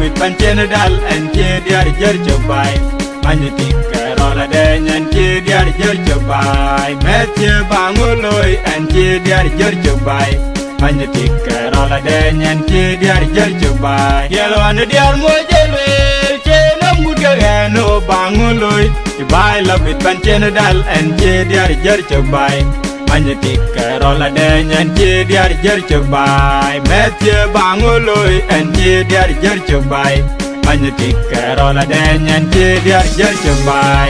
bit pancen dal en che diar jer chobai magnetic rola de nyen che diar jer chobai metje banguloi en che diar jer chobai magnetic rola de nyen che diar jer chobai yelo an diar mo jelwe che nam gudga no banguloi bai la bit pancen dal en che diar jer chobai magnetic rola de nyen che diar jer chobai metje banguloi en che diar jer chobai magnetic rola de nyen che diar jer chobai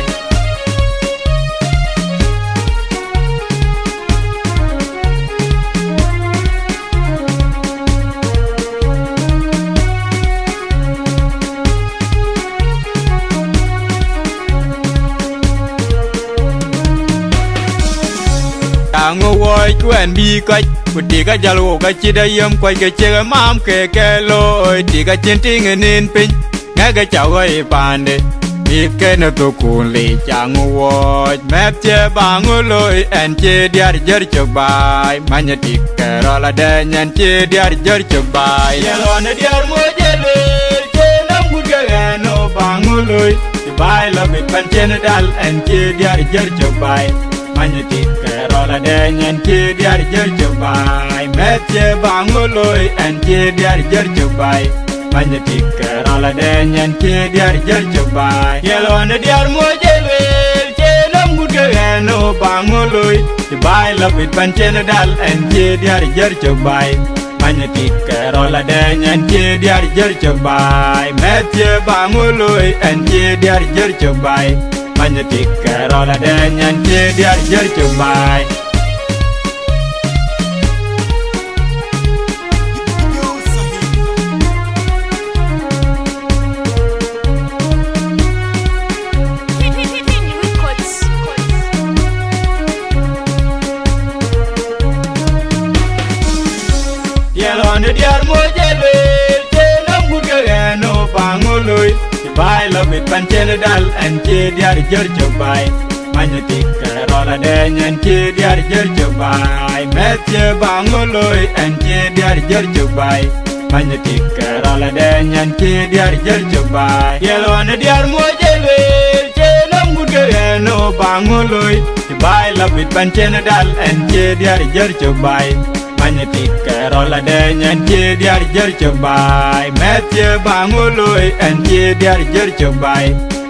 ngô voi quen bi cách budi cái jalu cái chi đây yếm quay cái chơi mam cái lôi thì cái chiến tranh nên pin nghe cái chào cái bàn đi biết cái nó tụ cuốn lì chàng ngô voi mép chơi ba ngô lôi anh chơi đi chơi chơi bài mà nhớ tiếc cái rồi là để nhận chơi đi chơi chơi bài yelo nó đi mua chơi chơi nắm bút cái nó ba ngô lôi thì bài là biết ban chơi nó đal anh chơi đi chơi chơi bài magnetic rola de nyen che diar jer chobai metje banguloi en che diar jer chobai magnetic rola de nyen che diar jer chobai yelo an diar mo jelwe che nam gudga no banguloi bai la bit pancen dal en che diar jer chobai magnetic rola de nyen che diar jer chobai metje banguloi en che diar jer chobai magnetic rola de nyen che diar jer chobai yelo an diar mo jelwe che nam gudga no banguloi bai la bit pancen dal en che diar jer chobai magnetic rola de nyen che diar jer chobai metje banguloi en che diar jer chobai magnetic rola de nyen che diar jer chobai yelo an diar mo jelwe che nam gudga no banguloi bai la bit pancen dal en che diar jer chobai magnetic rola de nyen che diar jer chobai metje banguloi en che diar jer chobai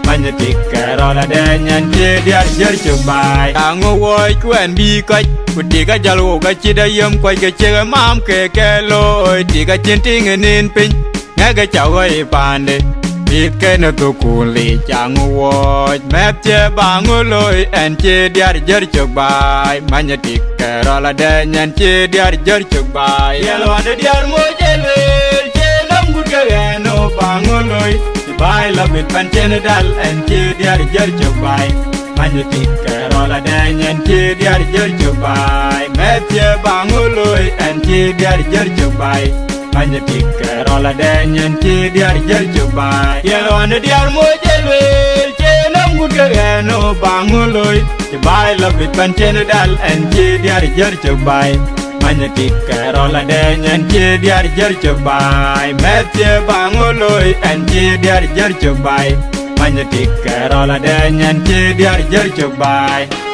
magnetic rola de nyen che diar jer chobai ngô voi quen bi cách budi cái jalu cái chi đây yếm quay cái chơi mam cái lôi thì cái chiến tranh nên pin nghe cái chào cái bàn đi biết cái nó tụ cuốn lì chàng ngô voi mép che banguloi en che diar jer chobai magnetic rola de nyen che diar jer chobai yelo an diar mo jelwe che nam gudga no banguloi bai la bit pancen dal en che diar jer chobai magnetic rola de nyen che diar jer chobai metje banguloi en che diar jer chobai magnetic rola de nyen che diar jer chobai yelo an diar mo jelwe che nam gudga no banguloi bai la bit pancen dal en che diar jer chobai magnetic rola de nyen che diar jer chobai metje banguloi en che diar jer chobai magnetic rola de nyen che diar jer chobai